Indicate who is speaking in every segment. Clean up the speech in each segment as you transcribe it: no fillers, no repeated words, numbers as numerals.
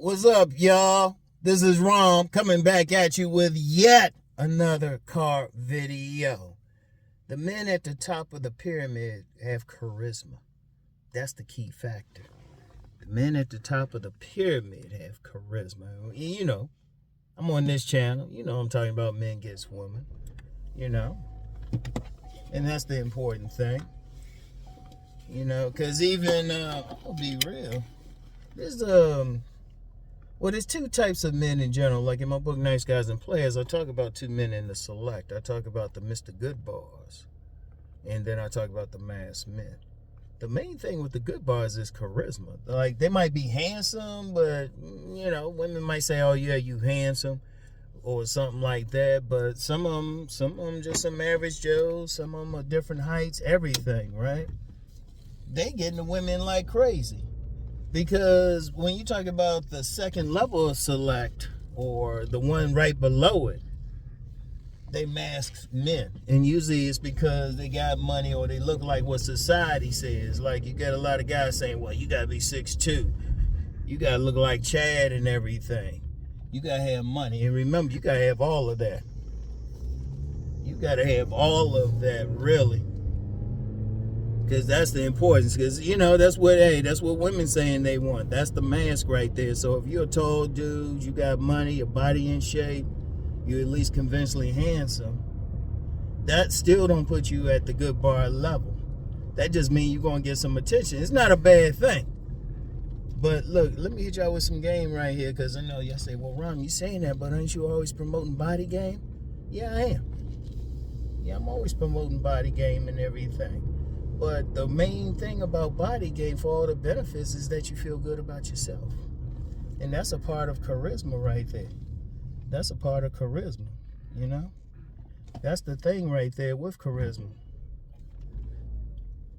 Speaker 1: What's up, y'all? This is Rom coming back at you with yet another car video. The men at the top of the pyramid have charisma. That's the key factor. The men at the top of the pyramid have charisma. You know, I'm on this channel. You know, I'm talking about men gets women. You know, and that's the important thing. You know, because even, I'll be real. There's two types of men in general. Like in my book, Nice Guys and Players, I talk about two men in the select. I talk about the Mr. Goodbars, and then I talk about the mass men. The main thing with the Goodbars is charisma. Like, they might be handsome, but, you know, women might say, oh, yeah, you handsome, or something like that. But some of them just some average Joes. Some of them are different heights, everything, right? They getting the women like crazy. Because when you talk about the second level of select, or the one right below it, they mask men. And usually it's because they got money or they look like what society says. Like, you got a lot of guys saying, well, you got to be 6'2". You got to look like Chad and everything. You got to have money. And remember, you got to have all of that. You got to have all of that, really. Because that's the importance. Because, you know, that's what women saying they want. That's the mask right there. So if you're a tall dude, you got money, your body in shape, you're at least conventionally handsome, that still don't put you at the Goodbar level. That just means you're going to get some attention. It's not a bad thing. But look, let me hit y'all with some game right here. Because I know y'all say, well, Ron, you saying that, but aren't you always promoting body game? Yeah, I am. Yeah, I'm always promoting body game and everything. But the main thing about body game for all the benefits is that you feel good about yourself. And that's a part of charisma right there. That's a part of charisma, you know? That's the thing right there with charisma.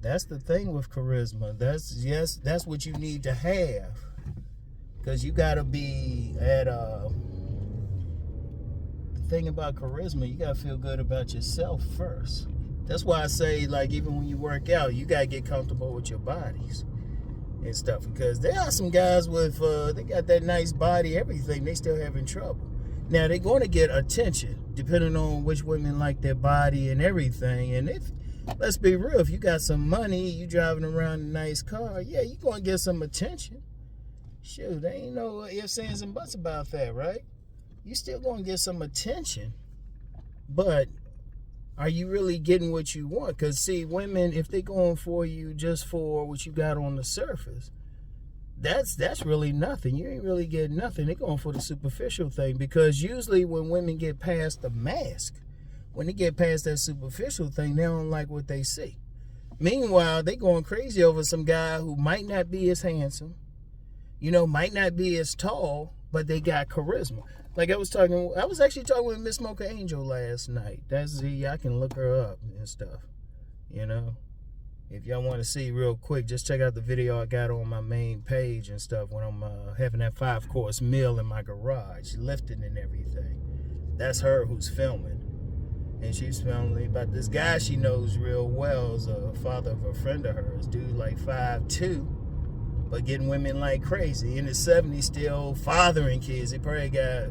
Speaker 1: That's the thing with charisma. That's what you need to have. Because you got to be at the thing about charisma, you got to feel good about yourself first. That's why I say, like, even when you work out, you got to get comfortable with your bodies and stuff. Because there are some guys with, they got that nice body, everything, they still having trouble. Now, they're going to get attention, depending on which women like their body and everything. And if, let's be real, if you got some money, you driving around a nice car, yeah, you're going to get some attention. Shoot, there ain't no ifs, ands, and buts about that, right? You still going to get some attention. But are you really getting what you want? Because, see, women, if they're going for you just for what you got on the surface, that's really nothing. You ain't really getting nothing. They're going for the superficial thing. Because usually when women get past the mask, when they get past that superficial thing, they don't like what they see. Meanwhile, they going crazy over some guy who might not be as handsome, you know, might not be as tall, but they got charisma. Like I was actually talking with Miss Mocha Angel last night. I can look her up and stuff, you know. If y'all want to see real quick, just check out the video I got on my main page and stuff when I'm having that 5-course meal in my garage, lifting and everything. That's her who's filming. And she's filming about this guy she knows real well, is a father of a friend of hers, dude like 5'2", but getting women like crazy. In his 70s, still fathering kids. He probably got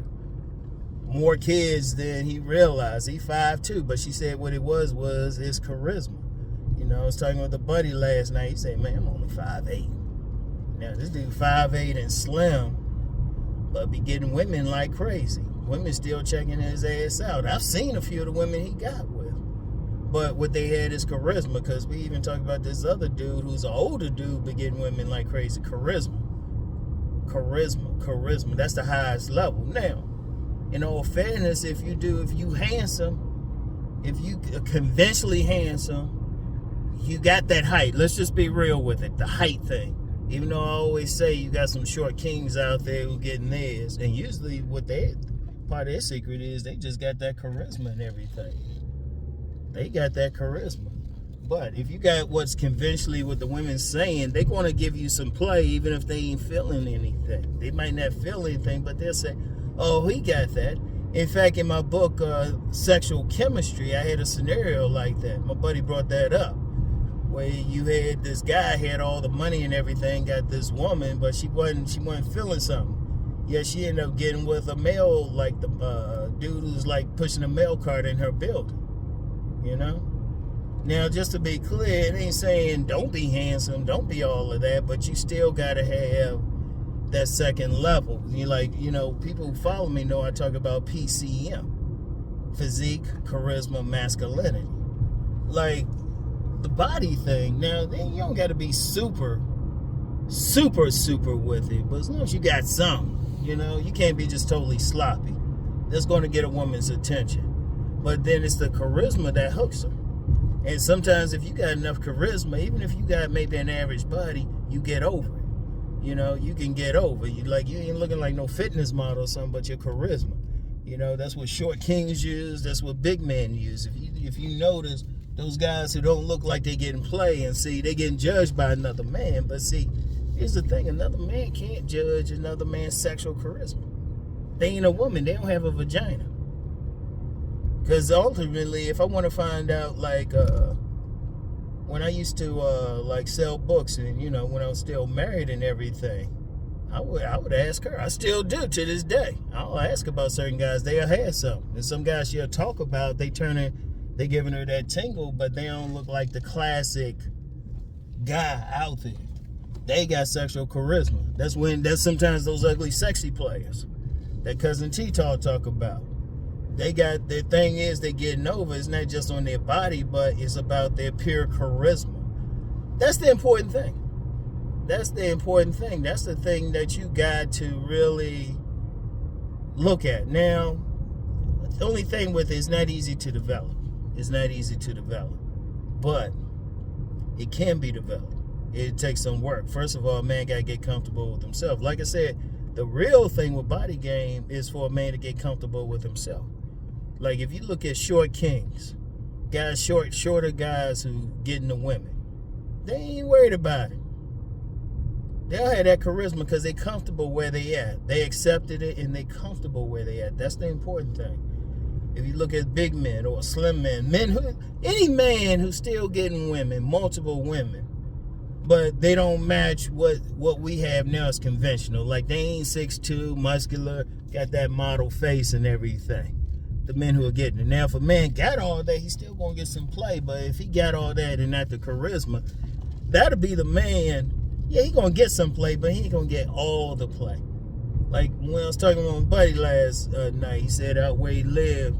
Speaker 1: more kids than he realized. He 5'2", but she said what it was his charisma. You know, I was talking with a buddy last night. He said, man, I'm only 5'8". Now, this dude 5'8" and slim, but be getting women like crazy. Women still checking his ass out. I've seen a few of the women he got with. But what they had is charisma, because we even talked about this other dude who's an older dude, but getting women like crazy. Charisma. That's the highest level. Now, in all fairness, if you handsome, if you conventionally handsome, you got that height. Let's just be real with it. The height thing. Even though I always say you got some short kings out there who getting theirs. And usually part of their secret is they just got that charisma and everything. They got that charisma. But if you got what's conventionally what the women's saying, they're going to give you some play even if they ain't feeling anything. They might not feel anything, but they'll say, oh, he got that. In fact, in my book, Sexual Chemistry, I had a scenario like that. My buddy brought that up, where you had this guy had all the money and everything, got this woman, but she wasn't feeling something. Yeah, she ended up getting with a male, like the dude who's like pushing a mail cart in her building. You know? Now, just to be clear, it ain't saying don't be handsome, don't be all of that, but you still gotta have that second level. You like, people who follow me know I talk about PCM. Physique, charisma, masculinity. Like, the body thing, now, you don't gotta be super with it, but as long as you got some, you can't be just totally sloppy. That's going to get a woman's attention. But then it's the charisma that hooks them. And sometimes if you got enough charisma, even if you got maybe an average body, you get over it. You can get over. You ain't looking like no fitness model or something, but your charisma. That's what short kings use. That's what big men use. If you notice, those guys who don't look like they getting play, and see, they getting judged by another man. But see, here's the thing, another man can't judge another man's sexual charisma. They ain't a woman. They don't have a vagina. Because ultimately, if I want to find out, like, when I used to, sell books and, when I was still married and everything, I would ask her. I still do to this day. I'll ask about certain guys. They'll have something. And some guys she'll talk about, they giving her that tingle, but they don't look like the classic guy out there. They got sexual charisma. That's sometimes those ugly, sexy players that Cousin T-Talk talk about. Their thing is they getting over. It's not just on their body, but it's about their pure charisma. That's the important thing. That's the thing that you got to really look at. Now, the only thing with it is not easy to develop. But it can be developed. It takes some work. First of all, a man got to get comfortable with himself. Like I said, the real thing with body game is for a man to get comfortable with himself. Like, if you look at short kings, guys, shorter guys who get into women, they ain't worried about it. They'll have that charisma because they comfortable where they at. They accepted it and they comfortable where they at. That's the important thing. If you look at big men or slim men, any man who's still getting women, multiple women, but they don't match what we have now is conventional. Like, they ain't 6'2", muscular, got that model face and everything. The men who are getting it. Now, if a man got all that, he's still going to get some play. But if he got all that and not the charisma, that'll be the man. Yeah, he going to get some play, but he ain't going to get all the play. Like, when I was talking with my buddy last night, he said out where he lived,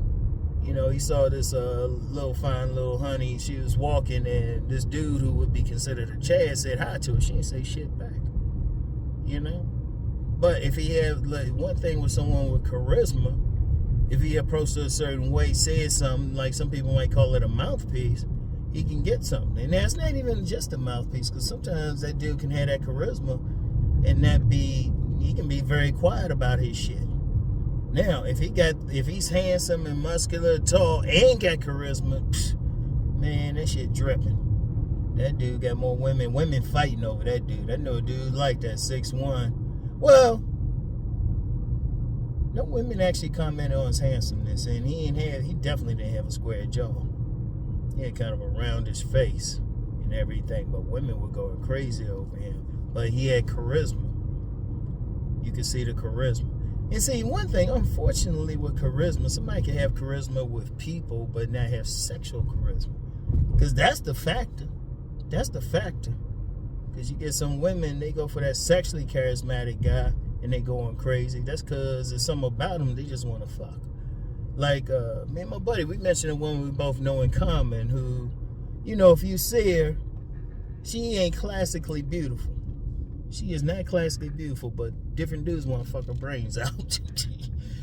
Speaker 1: he saw this fine little honey. She was walking, and this dude who would be considered a Chad said hi to her. She didn't say shit back. But if he had, one thing with someone with charisma, if he approached her a certain way, said something, like some people might call it a mouthpiece, he can get something. And that's not even just a mouthpiece, because sometimes that dude can have that charisma and he can be very quiet about his shit. Now, if he's handsome and muscular, tall, and got charisma, man, that shit dripping. That dude got more women fighting over that dude. I know a dude like that, 6'1". Well, no women actually commented on his handsomeness, and he definitely didn't have a square jaw. He had kind of a roundish face and everything, but women were going crazy over him. But he had charisma. You could see the charisma. And see, one thing, unfortunately, with charisma, somebody can have charisma with people, but not have sexual charisma. Because that's the factor. Because you get some women, they go for that sexually charismatic guy, and they going crazy. That's because there's something about them they just want to fuck. Like, me and my buddy, we mentioned a woman we both know in common who, if you see her, she ain't classically beautiful. She is not classically beautiful, but different dudes want to fuck her brains out.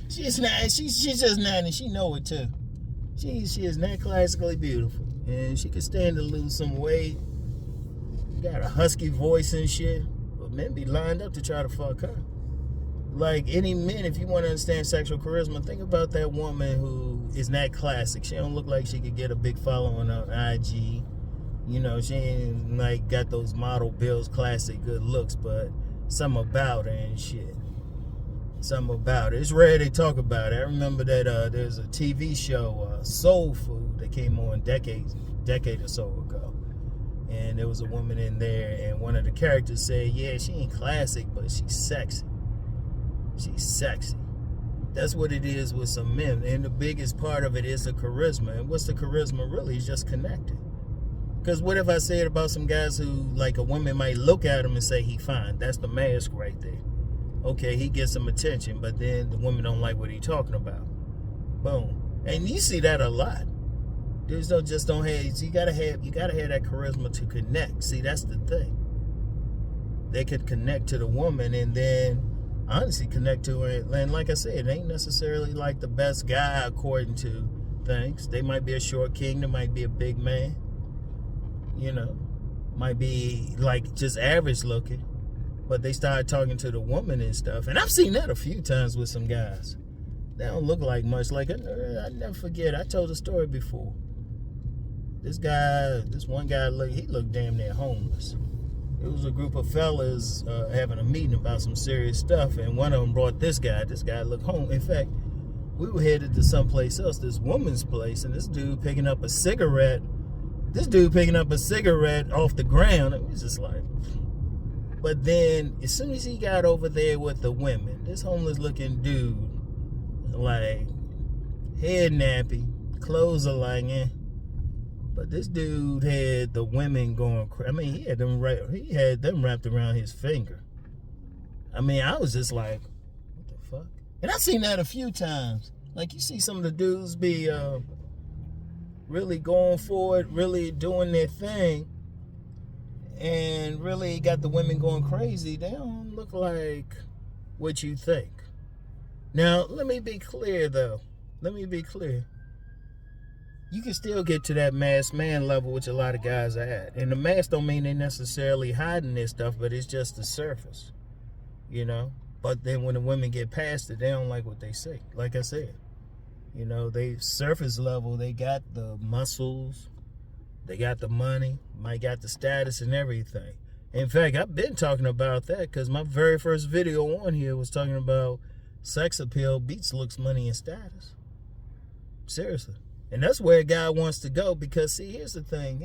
Speaker 1: She's just not, and she know it too. She is not classically beautiful, and she could stand to lose some weight. Got a husky voice and shit, but men be lined up to try to fuck her. Like, any men, if you want to understand sexual charisma, think about that woman who is not classic. She don't look like she could get a big following on IG. She ain't got those model bills, classic good looks, but something about her and shit. Something about it. It's rare they talk about it. I remember that there's a TV show, Soul Food, that came on a decade or so ago. And there was a woman in there, and one of the characters said, yeah, she ain't classic, but she's sexy. She's sexy. That's what it is with some men. And the biggest part of it is the charisma. And what's the charisma really? It's just connecting. Because what if I said about some guys who, like, a woman might look at him and say he fine? That's the mask right there. Okay, he gets some attention, but then the women don't like what he talking about. Boom. And you see that a lot. Dudes don't have, you gotta have that charisma to connect. See, that's the thing. They could connect to the woman and then honestly connect to her. And like I said, it ain't necessarily like the best guy according to things. They might be a short king, they might be a big man. You know, might be like just average looking, but they start talking to the woman and stuff. And I've seen that a few times with some guys. They don't look like much. Like, I never forget, I told a story before. This one guy, he looked damn near homeless. It was a group of fellas having a meeting about some serious stuff, and one of them brought this guy. This guy looked home. In fact, we were headed to someplace else, this woman's place, and this dude picking up a cigarette off the ground. It was just like, but then as soon as he got over there with the women, this homeless looking dude, like, head nappy, clothes are like, but this dude had the women going crazy. I mean, he had them wrapped around his finger. I mean, I was just like, what the fuck? And I've seen that a few times. Like, you see some of the dudes be really going for it, really doing their thing, and really got the women going crazy. They don't look like what you think. Now, let me be clear, though. You can still get to that masked man level, which a lot of guys are at. And the mask don't mean they necessarily hiding their stuff, but it's just the surface, you know? But then when the women get past it, they don't like what they see. Like I said, you know, they surface level, they got the muscles, they got the money, might got the status and everything. In fact, I've been talking about that because my very first video on here was talking about sex appeal beats looks, money, and status. Seriously. And that's where a guy wants to go because, see, here's the thing.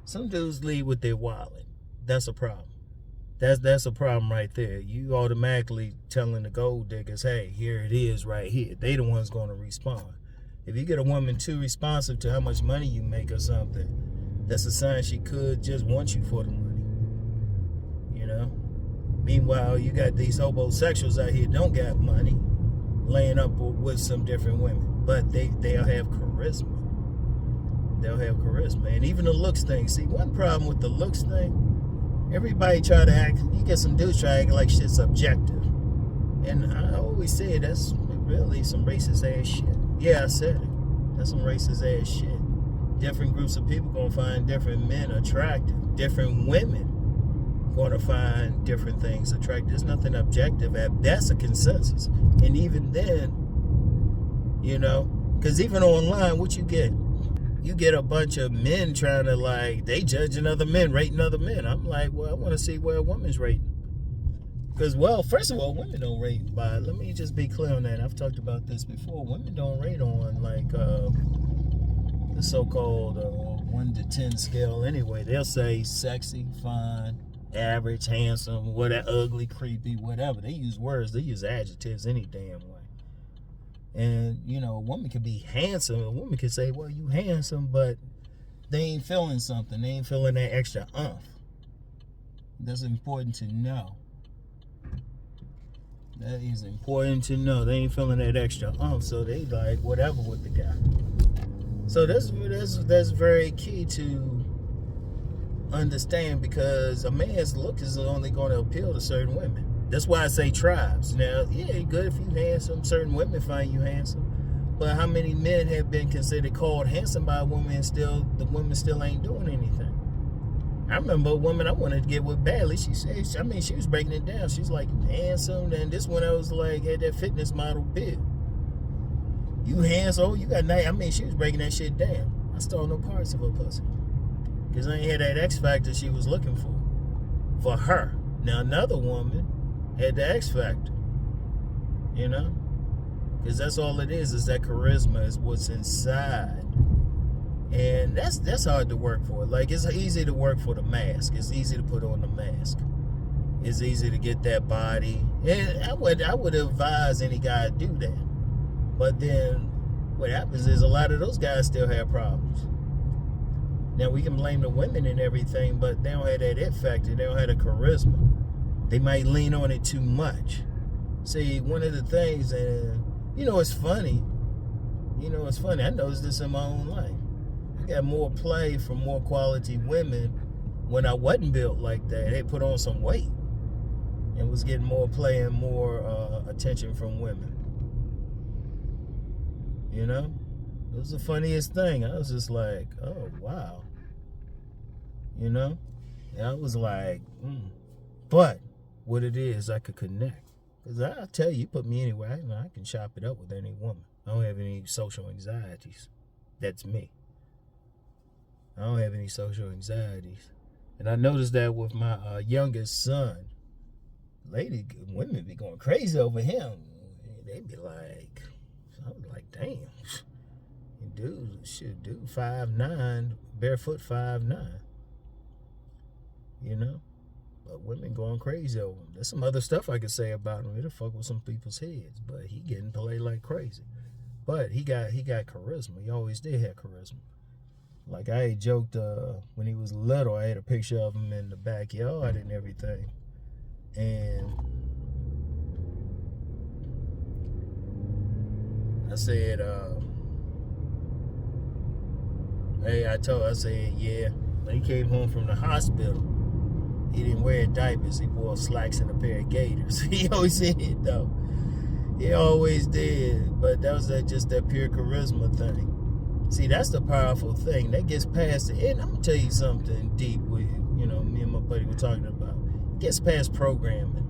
Speaker 1: Some dudes lead with their wallet. That's a problem. That's a problem right there. You automatically telling the gold diggers, hey, here it is right here. They the ones going to respond. If you get a woman too responsive to how much money you make or something, that's a sign she could just want you for the money. You know? Meanwhile, you got these homosexuals out here don't got money, laying up with some different women. But they'll have charisma. They'll have charisma. And even the looks thing. See, one problem with the looks thing, everybody try to act, you get some dudes try to act like shit's objective. And I always say that's really some racist ass shit. Yeah, I said it. That's some racist ass shit. Different groups of people gonna find different men attractive. Different women gonna find different things attractive. There's nothing objective. That's a consensus. And even then, you know, because even online, what you get? You get a bunch of men trying to, like, they judging other men, rating other men. I'm like, well, I want to see where a woman's rating. Because, well, first of all, women don't rate by, let me just be clear on that. I've talked about this before. Women don't rate on, like, the so-called 1 to 10 scale anyway. They'll say sexy, fine, average, handsome, whatever, ugly, creepy, whatever. They use words. They use adjectives any damn way. And, you know, a woman could be handsome. A woman could say, well, you handsome, but they ain't feeling something. They ain't feeling that extra umph. That's important to know. That is important to know. They ain't feeling that extra umph, so they like whatever with the guy. So that's very key to understand, because a man's look is only going to appeal to certain women. That's why I say tribes. Now, yeah, good if you handsome. Certain women find you handsome. But how many men have been considered called handsome by a woman and still the woman still ain't doing anything? I remember a woman I wanted to get with badly. She said, I mean, she was breaking it down. She's like, you handsome. And this one I was like, had that fitness model build. You handsome. Oh, you got nice. I mean, she was breaking that shit down. I stole no parts of her pussy. Because I ain't had that X factor she was looking for her. Now, another woman had the X factor, you know, because that's all it is that charisma is what's inside, and that's hard to work for. Like, it's easy to work for the mask. It's easy to put on the mask. It's easy to get that body. And I would advise any guy to do that. But then what happens is a lot of those guys still have problems. Now we can blame the women and everything, but they don't have that it factor. They don't have the charisma. They might lean on it too much. See, one of the things, and it's funny. It's funny. I noticed this in my own life. I got more play from more quality women when I wasn't built like that. They put on some weight and was getting more play and more attention from women. It was the funniest thing. I was just like, oh, wow. And I was like, But what it is, I could connect. Because I'll tell you, put me anywhere, I can chop it up with any woman. I don't have any social anxieties. That's me. I don't have any social anxieties. And I noticed that with my youngest son. Women be going crazy over him. They be like, I was like, damn. Dude, 5'9", barefoot 5'9". But women going crazy over him. There's some other stuff I could say about him. It'll fuck with some people's heads, but he getting played like crazy. But he got charisma. He always did have charisma. Like I had joked when he was little, I had a picture of him in the backyard and everything. And I said, I said, yeah. When he came home from the hospital, he didn't wear diapers. He wore slacks and a pair of gaiters. He always said it, though. He always did. But that was just that pure charisma thing. See, that's the powerful thing. That gets past it. And I'm going to tell you something deep with me and my buddy were talking about. It gets past programming.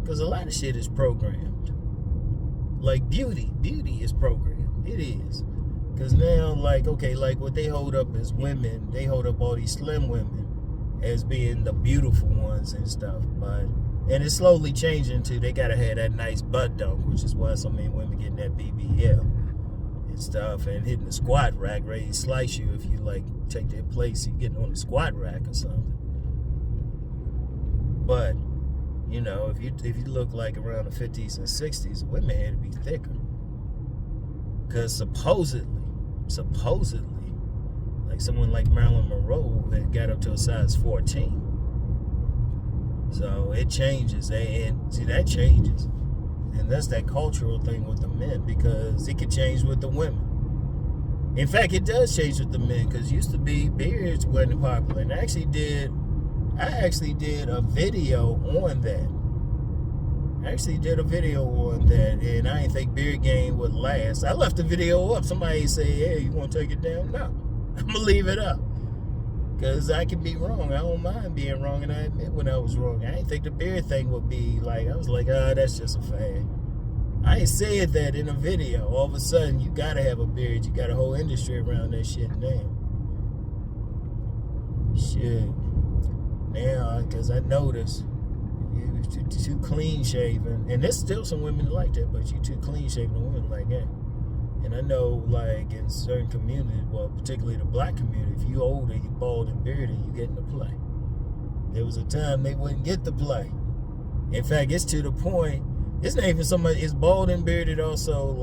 Speaker 1: Because a lot of shit is programmed. Like beauty is programmed. It is. Because now, like what they hold up as women, they hold up all these slim women as being the beautiful ones and stuff. And it's slowly changing to they got to have that nice butt dunk, which is why so many women getting that BBL and stuff and hitting the squat rack, ready to slice you if you, take their place. You're getting on the squat rack or something. But, if you look like around the 50s and 60s, women had to be thicker. Because supposedly, like someone like Marilyn Monroe had got up to a size 14. So it changes, and see, that changes. And that's that cultural thing with the men, because it could change with the women. In fact, it does change with the men, because used to be beards wasn't popular. And I actually did a video on that. And I didn't think beard game would last. I left the video up. Somebody say, hey, you want to take it down? No, I'm going to leave it up. Because I can be wrong. I don't mind being wrong, and I admit when I was wrong. I didn't think the beard thing would be I was like, that's just a fad. I ain't said that in a video. All of a sudden, you got to have a beard. You got a whole industry around that shit now. Shit. Now, because I noticed, if you're too clean shaven, and there's still some women like that, but you too clean shaven, women like that. And I know, in certain communities, well, particularly the black community, if you older, you bald and bearded, you get in the play. There was a time they wouldn't get the play. In fact, it's to the point, it's not even somebody, it's bald and bearded also,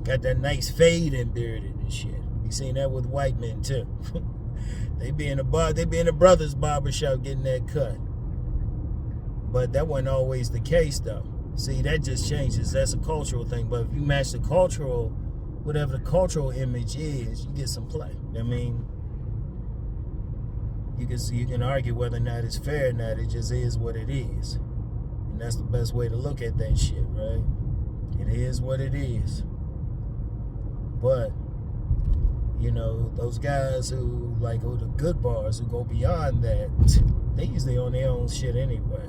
Speaker 1: got that nice fade and bearded and shit. You seen that with white men too. They be in a brother's barbershop getting that cut. But that wasn't always the case though. See, that just changes. That's a cultural thing. But if you match the cultural, whatever the cultural image is, you get some play. I mean, you can argue whether or not it's fair or not. It just is what it is. And that's the best way to look at that shit, right? It is what it is. But those guys who go to Goodbars, who go beyond that, they usually on their own shit anyway.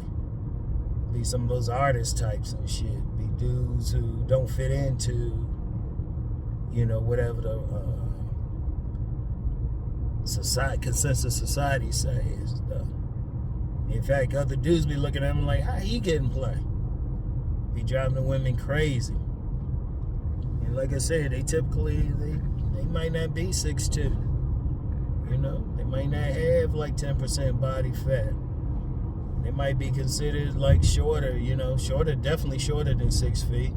Speaker 1: Be some of those artist types and shit. Be dudes who don't fit into, whatever the consensus society says. In fact, other dudes be looking at him like, how he getting play? Be driving the women crazy. And like I said, they typically, they might not be 6'2". You know, they might not have like 10% body fat. They might be considered like shorter, you know, definitely shorter than 6 feet.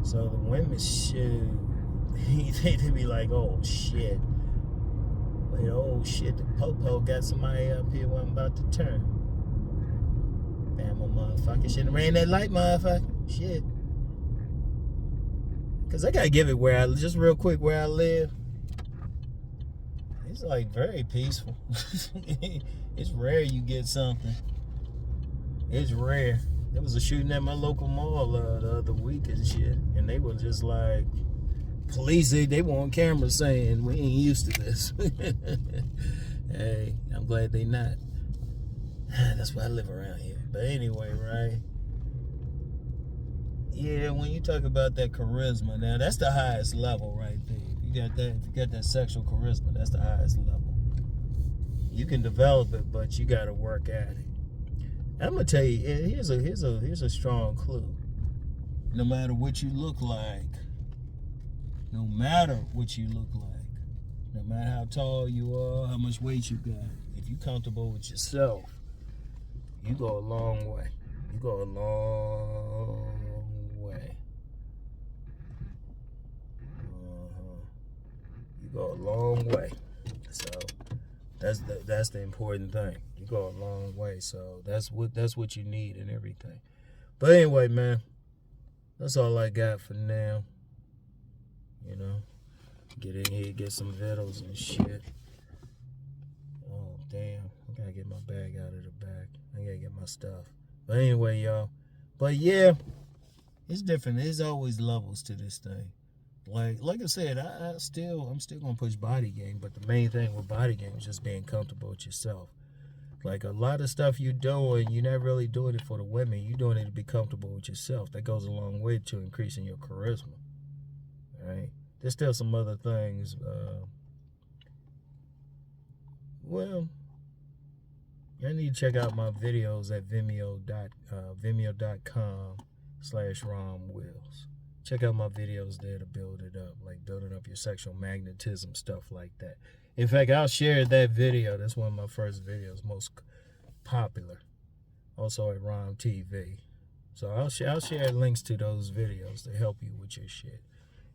Speaker 1: So the women should, they be like, oh shit. Wait, oh shit, the popo got somebody up here where I'm about to turn. Bam, motherfucker. Shouldn't have ran that light, motherfucker. Shit. Because I got to give it where just real quick, where I live. It's like very peaceful. It's rare you get something. It's rare. There was a shooting at my local mall the other week and shit. And they were just like, police, they were on camera saying, we ain't used to this. Hey, I'm glad they not. That's why I live around here. But anyway, right? Yeah, when you talk about that charisma, now that's the highest level right there. If you got that sexual charisma, that's the highest level. You can develop it, but you got to work at it. I'm gonna tell you, here's a strong clue. No matter what you look like, no matter what you look like, no matter how tall you are, how much weight you got, if you're comfortable with yourself, you go a long way. You go a long way. You go a long way. So that's the important thing. You go a long way. So that's what you need and everything. But anyway, man, that's all I got for now. You know, get in here, get some vittles and shit. Oh damn, I gotta get my bag out of the back. I gotta get my stuff. But anyway, y'all. But yeah, it's different. There's always levels to this thing. Like I said, I'm still gonna push body game, but the main thing with body game is just being comfortable with yourself. Like a lot of stuff you're doing, you're not really doing it for the women. You're doing it to be comfortable with yourself. That goes a long way to increasing your charisma. All right. There's still some other things. Well, I need to check out my videos at vimeo.com/RomWills. Check out my videos there to build it up, like building up your sexual magnetism, stuff like that. In fact, I'll share that video. That's one of my first videos, most popular. Also at Rom TV. So I'll share links to those videos to help you with your shit.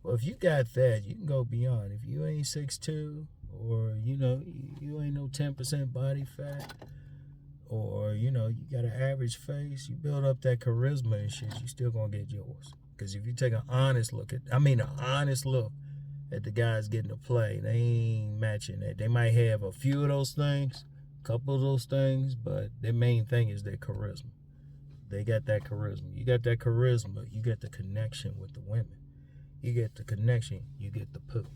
Speaker 1: Well, if you got that, you can go beyond. If you ain't 6'2", or, you know, you ain't no 10% body fat, or, you know, you got an average face, you build up that charisma and shit, you still gonna get yours. Because if you take an honest look at the guys getting to play, they ain't matching that. They might have a few of those things, a couple of those things, but their main thing is their charisma. They got that charisma. You got that charisma, you get the connection with the women. You get the connection, you get the poop.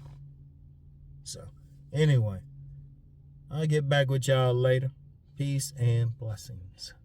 Speaker 1: So, anyway, I'll get back with y'all later. Peace and blessings.